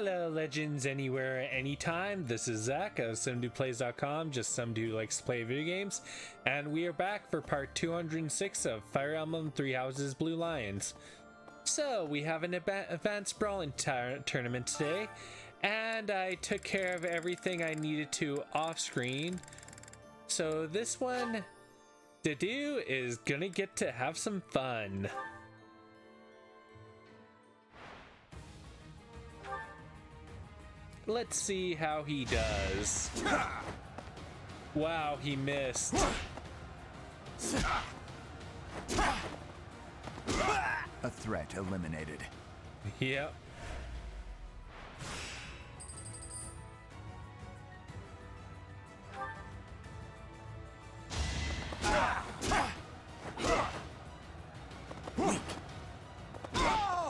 Hello, legends anywhere, anytime. This is Zach of SomeDudePlays.com, just some dude likes to play video games, and we are back for part 206 of Fire Emblem Three Houses Blue Lions. So, we have an Advanced Brawling Tournament today, and I took care of everything I needed to off-screen. So this one, Dedue is gonna get to have some fun. Let's see how he does. Wow, he missed. A threat eliminated. Yep.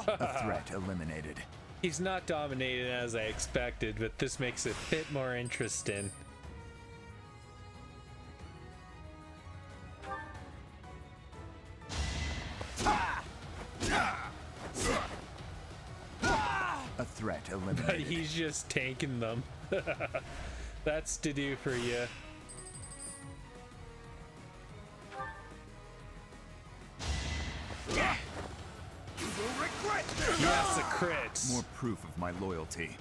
A threat eliminated. He's not dominated as I expected, but this makes it a bit more interesting. A threat eliminated. But he's just tanking them. That's Dedue for you. Yes, a crit. More proof of my loyalty.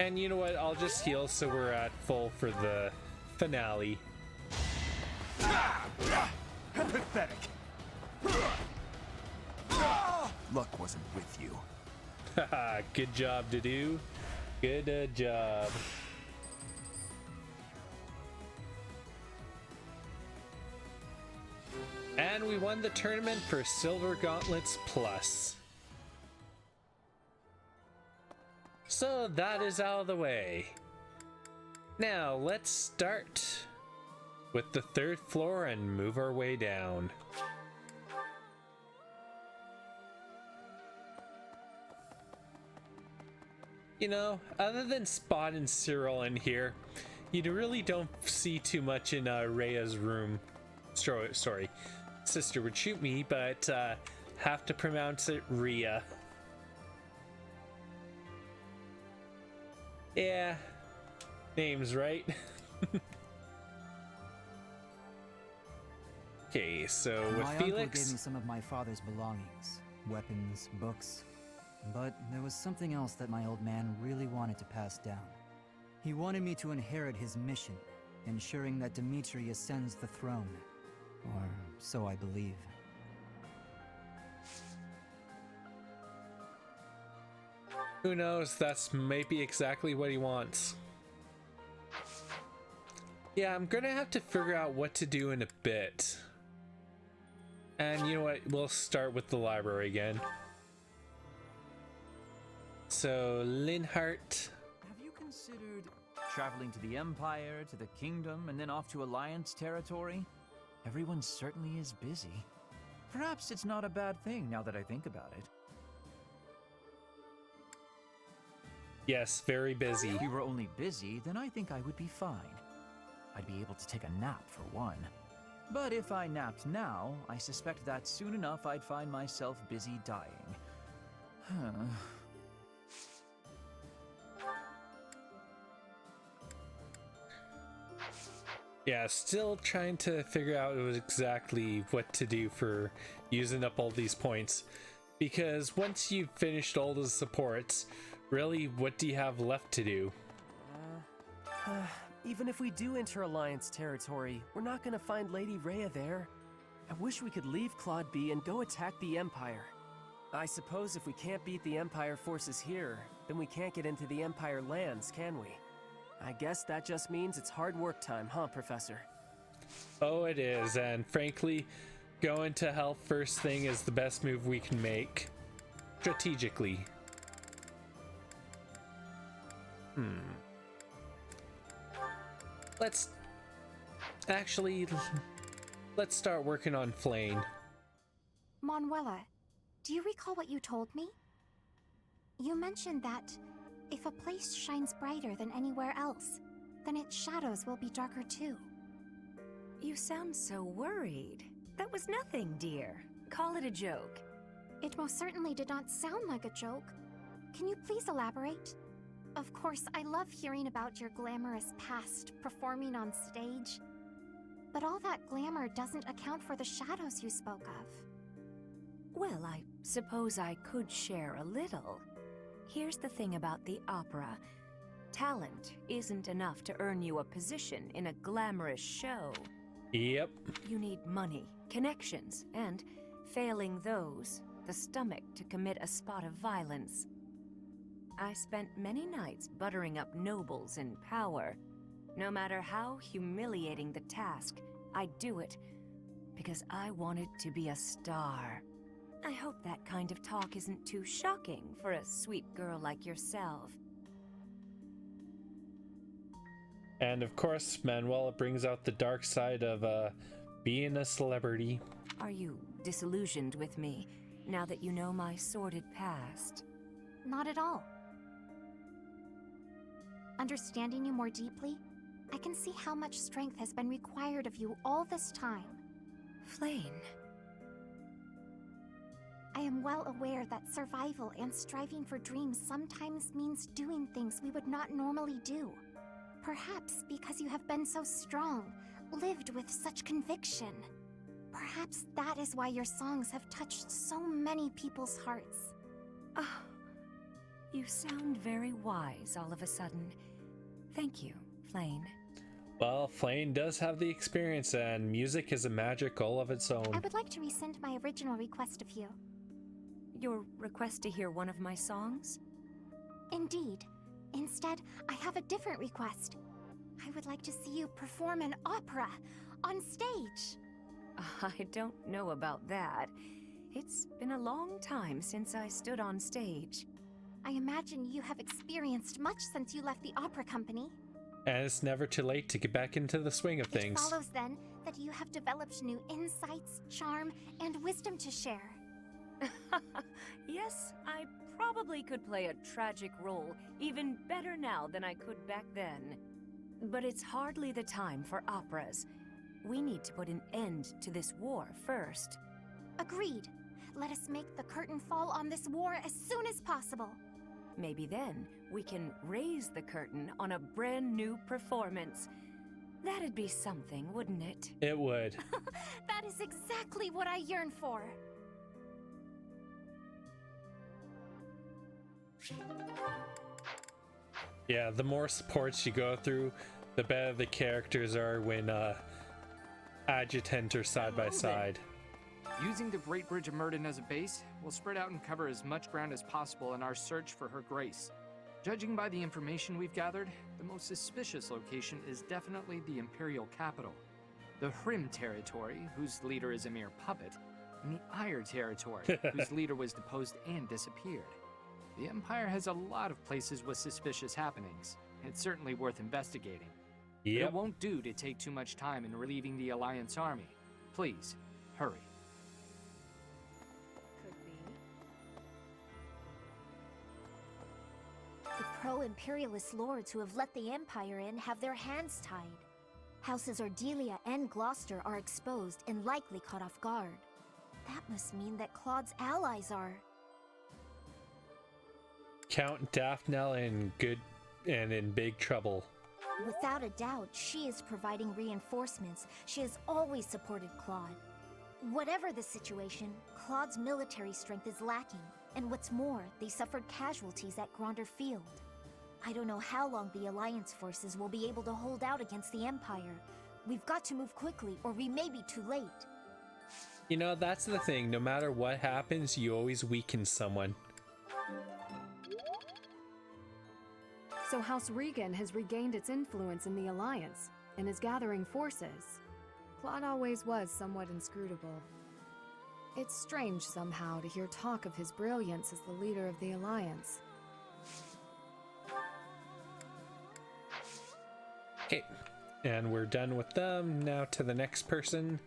And you know what? I'll just heal so we're at full for the finale. Pathetic. Luck wasn't with you. Haha, good job, Dedue. Good job. And we won the tournament for Silver Gauntlets Plus. So that is out of the way. Now let's start with the third floor and move our way down. You know, other than Spot and Cyril in here, you really don't see too much in Rhea's room. Sorry, sister would shoot me, but have to pronounce it Rhea. Yeah, name's right. Okay, so with my uncle Felix, gave me some of my father's belongings, weapons, books, but there was something else that my old man really wanted to pass down. He wanted me to inherit his mission, ensuring that Dimitri ascends the throne, or so I believe. who knows, that's maybe exactly what he wants. Yeah, I'm gonna have to figure out what to do in a bit. And you know what, we'll start with the library again. So, Linhardt. Have you considered traveling to the Empire, to the Kingdom, and then off to Alliance territory? Everyone certainly is busy. Perhaps it's not a bad thing now that I think about it. Yes, very busy. If we were only busy, then I think I would be fine. I'd be able to take a nap for one. But if I napped now, I suspect that soon enough I'd find myself busy dying. Yeah, still trying to figure out exactly what to do for using up all these points. Because once you've finished all the supports, really, what do you have left to do? Even if we do enter Alliance territory, we're not gonna find Lady Rhea there. I wish we could leave Claude be and go attack the Empire. I suppose if we can't beat the Empire forces here, then we can't get into the Empire lands, can we? I guess that just means it's hard work time, huh, Professor? Oh, it is, and frankly, going to health first thing is the best move we can make. Strategically. Let's start working on Flayns. Manuela, do you recall what you told me? You mentioned that if a place shines brighter than anywhere else, then its shadows will be darker too. You You sound so worried. That was nothing, dear. Call it a joke. It most certainly did not sound like a joke. Can you please elaborate? Of course, I love hearing about your glamorous past, performing on stage. But all that glamour doesn't account for the shadows you spoke of. Well, I suppose I could share a little. Here's the thing about the opera. Talent isn't enough to earn you a position in a glamorous show. Yep. You need money, connections, and, failing those, the stomach to commit a spot of violence. I spent many nights buttering up nobles in power. No matter how humiliating the task, I'd do it, because I wanted to be a star. I hope that kind of talk isn't too shocking for a sweet girl like yourself. And of course, Manuela brings out the dark side of being a celebrity. Are you disillusioned with me, now that you know my sordid past? Not at all. Understanding you more deeply, I can see how much strength has been required of you all this time. Flayne. I am well aware that survival and striving for dreams sometimes means doing things we would not normally do. Perhaps because you have been so strong, lived with such conviction. Perhaps that is why your songs have touched so many people's hearts. Oh, you sound very wise all of a sudden. Thank you, Flayne. Well, Flayne does have the experience, and music is a magic all of its own. I would like to rescind my original request of you. Your request to hear one of my songs? Indeed. Instead, I have a different request. I would like to see you perform an opera on stage. I don't know about that. It's been a long time since I stood on stage. I imagine you have experienced much since you left the opera company. And it's never too late to get back into the swing of things. It follows then that you have developed new insights, charm, and wisdom to share. Yes, I probably could play a tragic role even better now than I could back then. But it's hardly the time for operas. We need to put an end to this war first. Agreed. Let us make the curtain fall on this war as soon as possible. Maybe then we can raise the curtain on a brand new performance. That'd be something, wouldn't it? It would. That is exactly what I yearn for. Yeah, the more supports you go through, the better the characters are when adjutant are side by side. Using the Great Bridge of Myrden as a base, we'll spread out and cover as much ground as possible in our search for Her Grace. Judging by the information we've gathered, the most suspicious location is definitely the Imperial capital, the Hrim territory, whose leader is a mere puppet, and the Ire territory, whose leader was deposed and disappeared. The Empire has a lot of places with suspicious happenings. It's certainly worth investigating. But Yep. it won't do to take too much time in relieving the Alliance army. Please, hurry. Could be. The pro-imperialist lords who have let the Empire in have their hands tied. Houses Ardelia and Gloucester are exposed and likely caught off guard. That must mean that Claude's allies are... Count Daphnel in big trouble. Without a doubt, she is providing reinforcements. She has always supported Claude. Whatever the situation, Claude's military strength is lacking. And what's more, they suffered casualties at Gronder Field. I don't know how long the Alliance forces will be able to hold out against the Empire. We've got to move quickly, or we may be too late. You know, that's the thing. No matter what happens, you always weaken someone. So House Regan has regained its influence in the Alliance, and is gathering forces. Claude always was somewhat inscrutable. It's strange somehow to hear talk of his brilliance as the leader of the Alliance. Okay, and we're done with them. Now to the next person.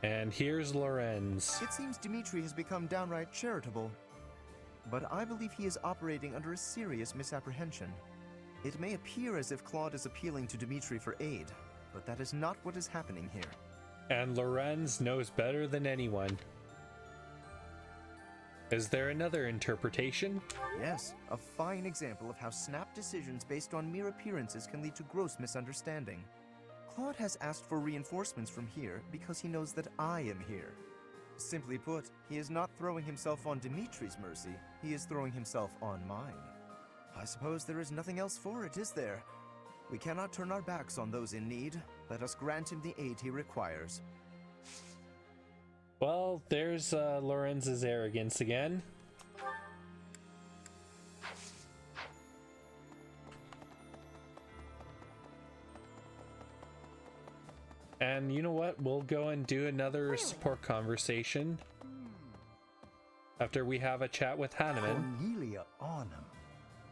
And here's Lorenz. It seems Dimitri has become downright charitable. but I believe he is operating under a serious misapprehension. It may appear as if Claude is appealing to Dimitri for aid, but that is not what is happening here. And Lorenz knows better than anyone. Is there another interpretation? Yes, a fine example of how snap decisions based on mere appearances can lead to gross misunderstanding. Claude has asked for reinforcements from here because he knows that I am here. Simply put, he is not throwing himself on Dimitri's mercy, he is throwing himself on mine. I suppose there is nothing else for it, is there? We cannot turn our backs on those in need. Let us grant him the aid he requires. Well, there's Lorenz's arrogance again. And you know what? We'll go and do another support conversation after we have a chat with Hanneman. Cornelia Arnhem.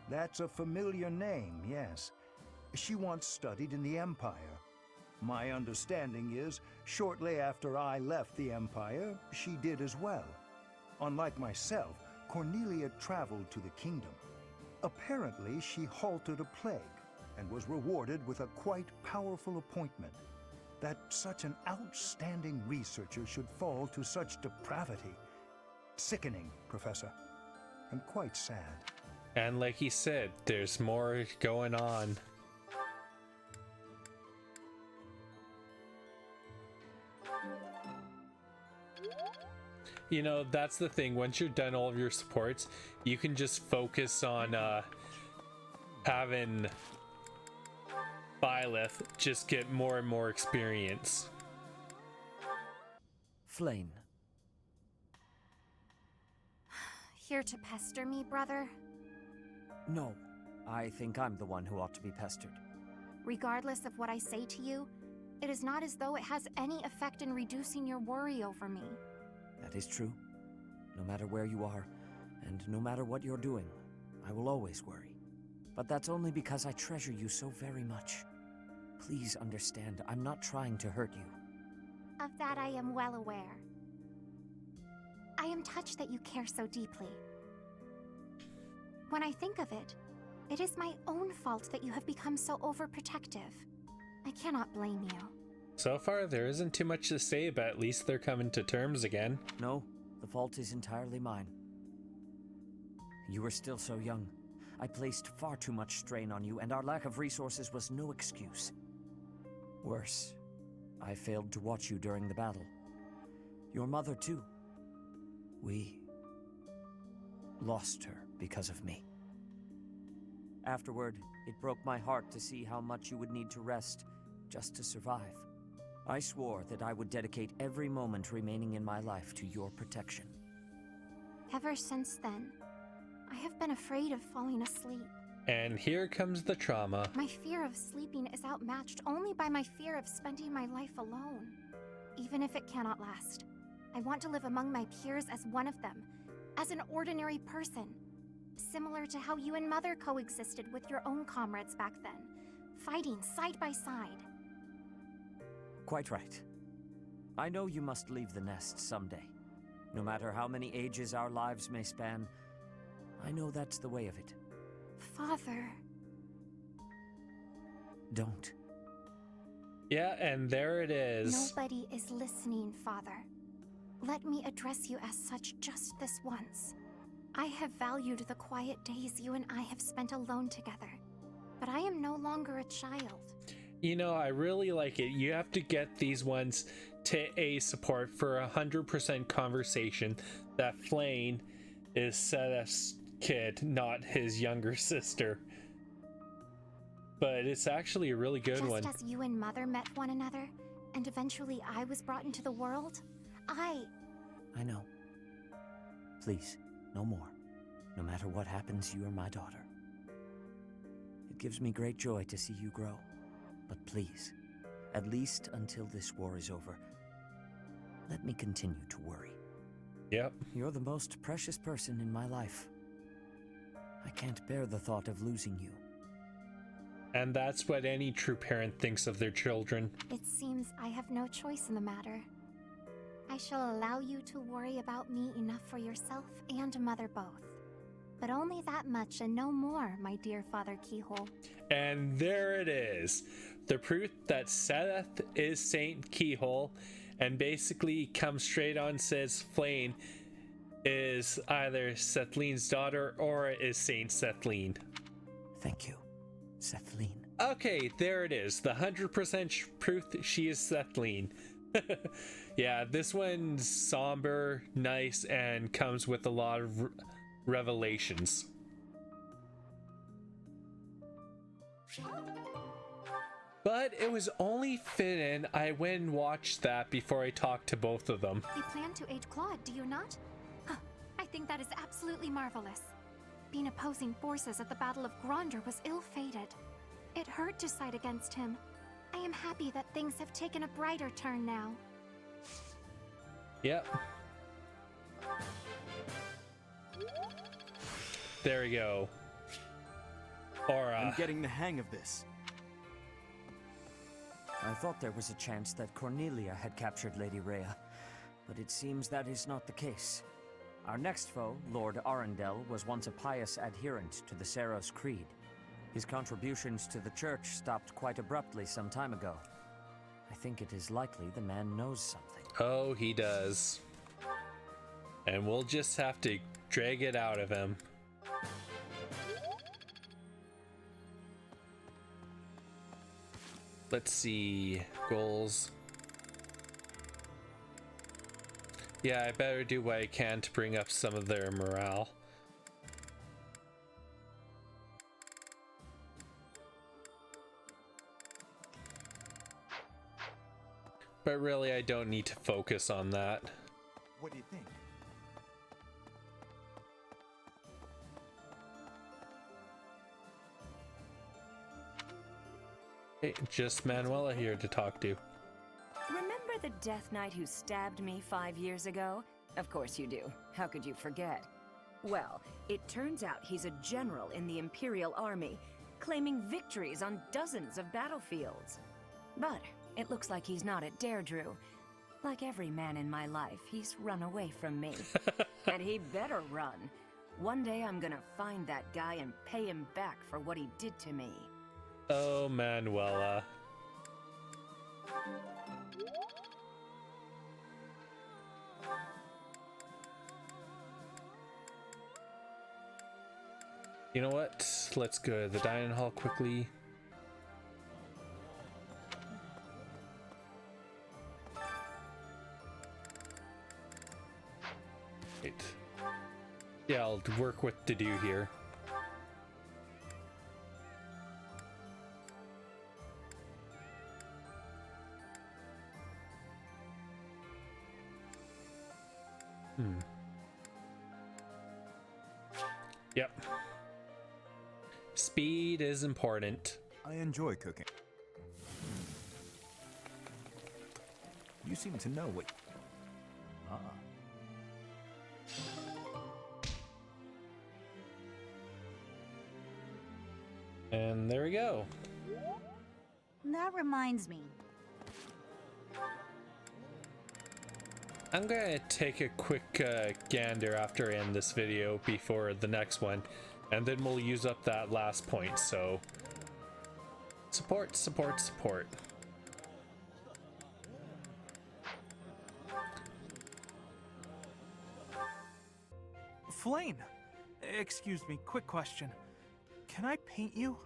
That's a familiar name, yes. She once studied in the Empire. My understanding is, shortly after I left the Empire, she did as well. Unlike myself, Cornelia traveled to the kingdom. Apparently, she halted a plague and was rewarded with a quite powerful appointment. That such an outstanding researcher should fall to such depravity. Sickening, Professor, and quite sad. And like he said, there's more going on. You know, that's the thing. Once you're done all of your supports, you can just focus on having Byleth just get more and more experience. Flayn. Here to pester me, brother? No, I think I'm the one who ought to be pestered. Regardless of what I say to you, it is not as though it has any effect in reducing your worry over me. That is true. No matter where you are, and no matter what you're doing, I will always worry. But that's only because I treasure you so very much. Please understand, I'm not trying to hurt you. Of that I am well aware. I am touched that you care so deeply. When I think of it, it is my own fault that you have become so overprotective. I cannot blame you. So far, there isn't too much to say, but at least they're coming to terms again. No, the fault is entirely mine. You were still so young. I placed far too much strain on you, and our lack of resources was no excuse. Worse, I failed to watch you during the battle. Your mother, too. We lost her because of me. Afterward, it broke my heart to see how much you would need to rest just to survive. I swore that I would dedicate every moment remaining in my life to your protection. Ever since then, I have been afraid of falling asleep. And here comes the trauma. My fear of sleeping is outmatched only by my fear of spending my life alone. Even if it cannot last, I want to live among my peers as one of them, as an ordinary person. Similar to how you and Mother coexisted with your own comrades back then, fighting side by side. Quite right. I know you must leave the nest someday. No matter how many ages our lives may span, I know that's the way of it. Father. Don't. Yeah, and there it is. Nobody is listening, Father. Let me address you as such just this once. I have valued the quiet days you and I have spent alone together, but I am no longer a child. You know, I really like it. You have to get these ones to A support for 100% conversation that Flayne is Seteth's kid, not his younger sister. But it's actually a really good one. Just as you and Mother met one another, and eventually I was brought into the world, I know. Please, no more. No matter what happens, you are my daughter. It gives me great joy to see you grow. But please, at least until this war is over, let me continue to worry. Yep. You're the most precious person in my life. I can't bear the thought of losing you. And that's what any true parent thinks of their children. It seems I have no choice in the matter. I shall allow you to worry about me enough for yourself and Mother both. but only that much and no more, my dear Father Keyhole. And there it is. The proof that Seteth is Saint Keyhole, and basically comes straight on says Flayne is either Sethleen's daughter or is Saint Sethlene. Thank you, Sethlene. Okay, there it is. The 100% proof that she is Sethlene. Yeah, this one's somber, nice, and comes with a lot of revelations. But it was only fitting I went and watched that before I talked to both of them. You plan to aid Claude, do you not? Huh, I think that is absolutely marvelous. Being opposing forces at the Battle of Gronder was ill-fated. It hurt to side against him. I am happy that things have taken a brighter turn now. Yep. There we go. Aura. I'm getting the hang of this. I thought there was a chance that Cornelia had captured Lady Rhea, but it seems that is not the case. Our next foe, Lord Arundel, was once a pious adherent to the Seros Creed. His contributions to the church stopped quite abruptly some time ago. I think it is likely the man knows something. Oh, he does. And we'll just have to drag it out of him. Let's see. Goals. Yeah, I better do what I can to bring up some of their morale. But really, I don't need to focus on that. What do you think? Hey, just Manuela here to talk to. Remember the Death Knight who stabbed me 5 years ago? Of course you do. How could you forget? Well, it turns out he's a general in the Imperial Army, claiming victories on dozens of battlefields. But it looks like he's not at Dedue. Like every man in my life, he's run away from me. And he better run. One day I'm gonna find that guy and pay him back for what he did to me. Oh, Manuela. You know what? Let's go to the dining hall quickly. Wait. Yeah, I'll work with Dedue here. Yep. Speed is important. I enjoy cooking. You seem to know what... And there we go. That reminds me. I'm gonna take a quick gander after I end this video before the next one, and then we'll use up that last point, so support, support, support. Flayne! Excuse me, quick question. Can I paint you?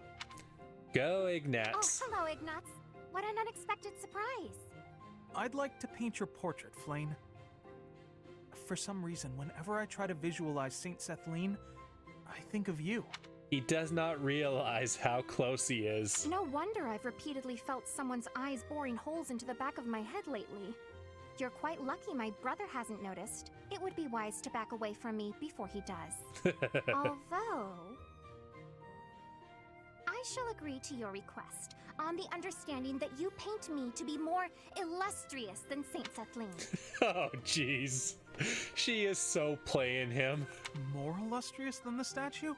Go, Oh, Ignatz. hello, Ignatz. What an unexpected surprise. I'd like to paint your portrait, Flayne. For some reason, whenever I try to visualize Saint Sethlene, I think of you. He does not realize how close he is. No wonder I've repeatedly felt someone's eyes boring holes into the back of my head lately. You're quite lucky my brother hasn't noticed. It would be wise to back away from me before he does. Although... I shall agree to your request, on the understanding that you paint me to be more illustrious than Saint Sethlene. Oh, jeez. She is so playing him. More illustrious than the statue?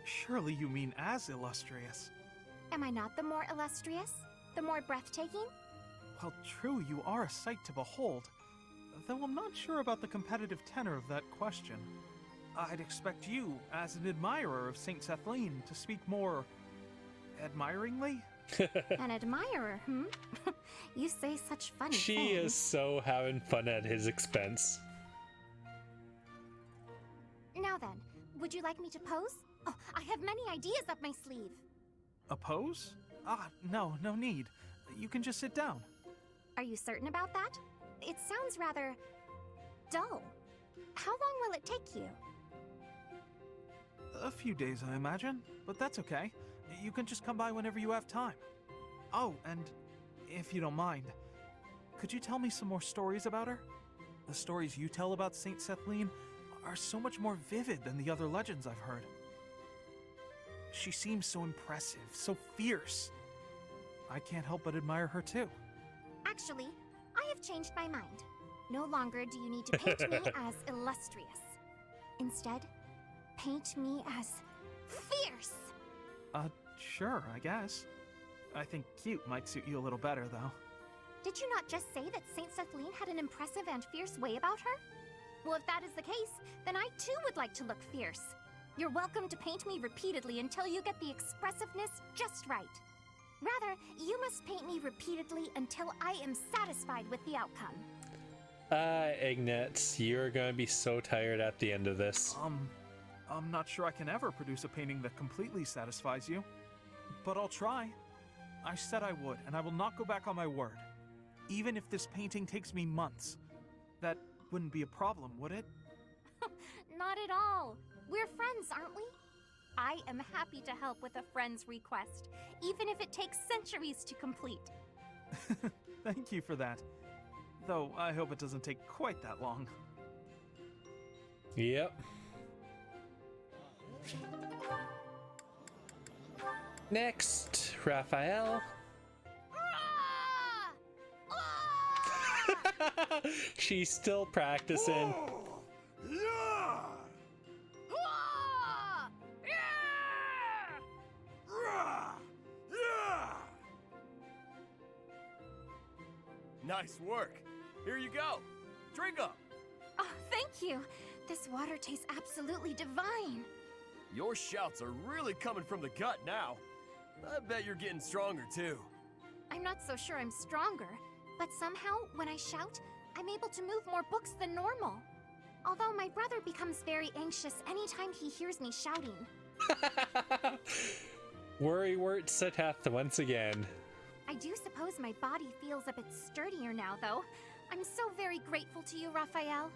Surely you mean as illustrious. Am I not the more illustrious? The more breathtaking? Well, true, you are a sight to behold. Though I'm not sure about the competitive tenor of that question. I'd expect you, as an admirer of Saint Sethlene, to speak more admiringly? An admirer, hmm? You say such funny things. She is so having fun at his expense. Now then, would you like me to pose? Oh, I have many ideas up my sleeve. A pose? No need. You can just sit down. Are you certain about that? It sounds rather dull. How long will it take you? A few days, I imagine, but that's okay. You can just come by whenever you have time. Oh, and if you don't mind, could you tell me some more stories about her? The stories you tell about Saint Sethlene are so much more vivid than the other legends I've heard. She seems so impressive, so fierce. I can't help but admire her too. Actually, I have changed my mind. No longer do you need to paint me as illustrious. Instead, paint me as fierce! Sure, I guess. I think cute might suit you a little better, though. Did you not just say that Saint Sethlene had an impressive and fierce way about her? Well, if that is the case, then I too would like to look fierce. You're welcome to paint me repeatedly until you get the expressiveness just right. Rather, you must paint me repeatedly until I am satisfied with the outcome. Ignatz, you're gonna be so tired at the end of this. I'm not sure I can ever produce a painting that completely satisfies you. But I'll try. I said I would, and I will not go back on my word. Even if this painting takes me months. That wouldn't be a problem, would it? Not at all. We're friends, aren't we? I am happy to help with a friend's request, even if it takes centuries to complete. Thank you for that. Though I hope it doesn't take quite that long. Yep. Next, Raphael. She's still practicing. Nice work. Here you go. Drink up. Oh, thank you. This water tastes absolutely divine. Your shouts are really coming from the gut now. I bet you're getting stronger too. I'm not so sure I'm stronger, but somehow, when I shout, I'm able to move more books than normal. Although my brother becomes very anxious anytime he hears me shouting. Worrywart Seteth once again. I do suppose my body feels a bit sturdier now, though. I'm so very grateful to you, Raphael.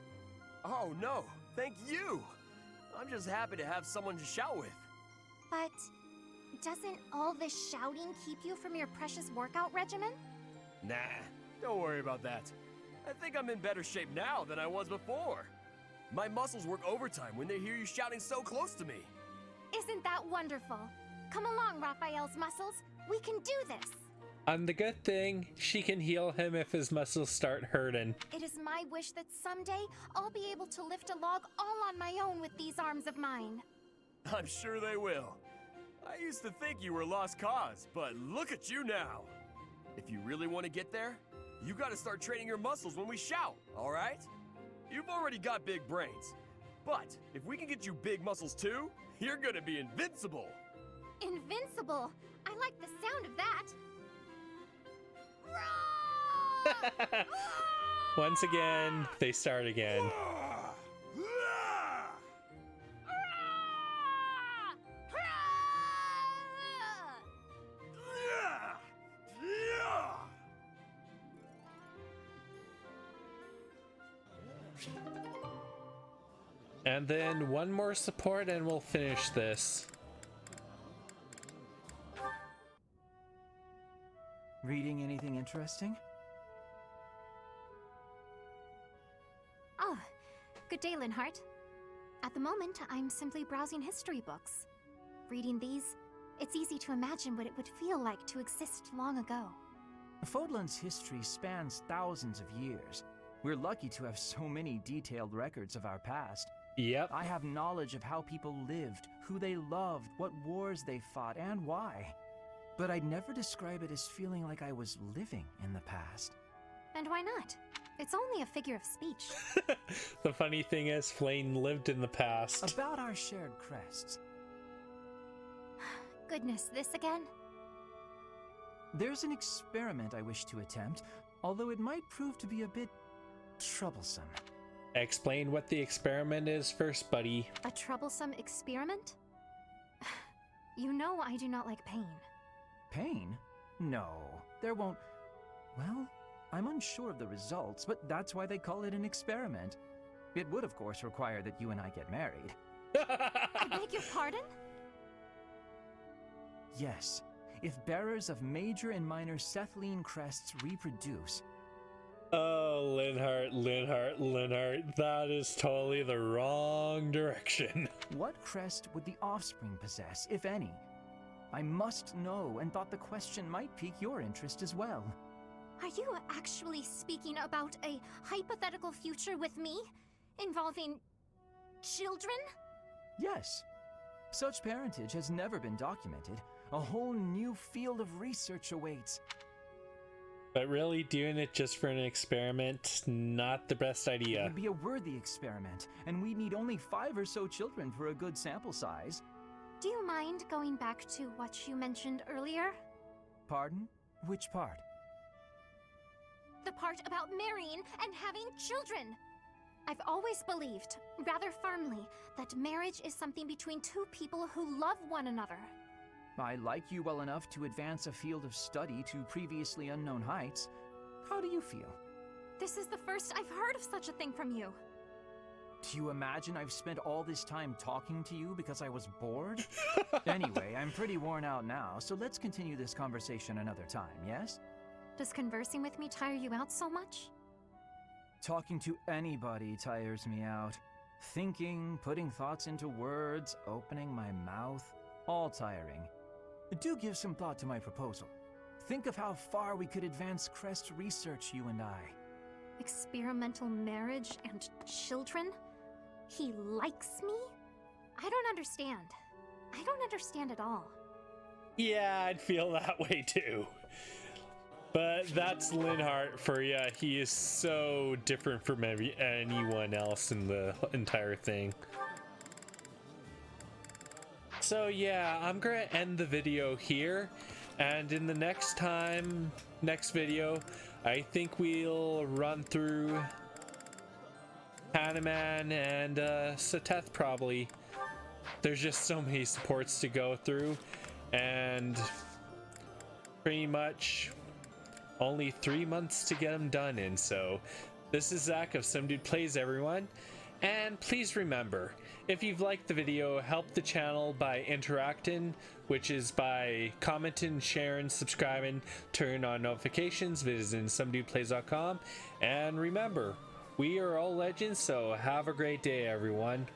Oh no, thank you. I'm just happy to have someone to shout with. But doesn't all this shouting keep you from your precious workout regimen? Nah, don't worry about that. I think I'm in better shape now than I was before. My muscles work overtime when they hear you shouting so close to me. Isn't that wonderful? Come along, Raphael's muscles. We can do this. And the good thing, she can heal him if his muscles start hurting. It is my wish that someday I'll be able to lift a log all on my own with these arms of mine. I'm sure they will. I used to think you were a lost cause, but look at you now. If you really want to get there, you gotta start training your muscles when we shout, all right? You've already got big brains, but if we can get you big muscles too, you're gonna be invincible. Invincible? I like the sound of that. Once again, they start again. And then one more support and we'll finish this. Reading anything interesting? Oh, good day, Linhardt. At the moment, I'm simply browsing history books. Reading these, it's easy to imagine what it would feel like to exist long ago. Fodlan's history spans thousands of years. We're lucky to have so many detailed records of our past. Yep. I have knowledge of how people lived, who they loved, what wars they fought, and why. But I'd never describe it as feeling like I was living in the past. And why not? It's only a figure of speech. The funny thing is, Flayne lived in the past. About our shared crests. Goodness, this again? There's an experiment I wish to attempt, although it might prove to be a bit troublesome. Explain what the experiment is first, buddy. A troublesome experiment? You know I do not like pain. Pain? No, there won't... Well, I'm unsure of the results, but that's why they call it an experiment. It would, of course, require that you and I get married. I beg your pardon? Yes. If bearers of major and minor Sethlene crests reproduce... Oh, Linhardt, that is totally the wrong direction. What crest would the offspring possess, if any? I must know, and thought the question might pique your interest as well. Are you actually speaking about a hypothetical future with me? Involving... children? Yes. Such parentage has never been documented. A whole new field of research awaits. But really, doing it just for an experiment, not the best idea. It would be a worthy experiment, and we need only 5 or so children for a good sample size. Do you mind going back to what you mentioned earlier? Pardon? Which part? The part about marrying and having children! I've always believed, rather firmly, that marriage is something between 2 people who love one another. I like you well enough to advance a field of study to previously unknown heights. How do you feel? This is the first I've heard of such a thing from you. Do you imagine I've spent all this time talking to you because I was bored? Anyway, I'm pretty worn out now, so let's continue this conversation another time, yes? Does conversing with me tire you out so much? Talking to anybody tires me out. Thinking, putting thoughts into words, opening my mouth, all tiring. Do give some thought to my proposal. Think of how far we could advance crest research, you and I. Experimental marriage and children? He likes me? I don't understand. I don't understand at all. Yeah, I'd feel that way too. But that's Linhardt for you. He is so different from anyone else in the entire thing. So yeah, I'm gonna end the video here, and in the next video, I think we'll run through Hanuman and Seteth probably. There's just so many supports to go through, and pretty much only 3 months to get them done in. So this is Zach of SomeDudePlays, everyone. And please remember, if you've liked the video, help the channel by interacting, which is by commenting, sharing, subscribing, turning on notifications, visiting SomeDudePlays.com. And remember, we are all legends, so have a great day, everyone.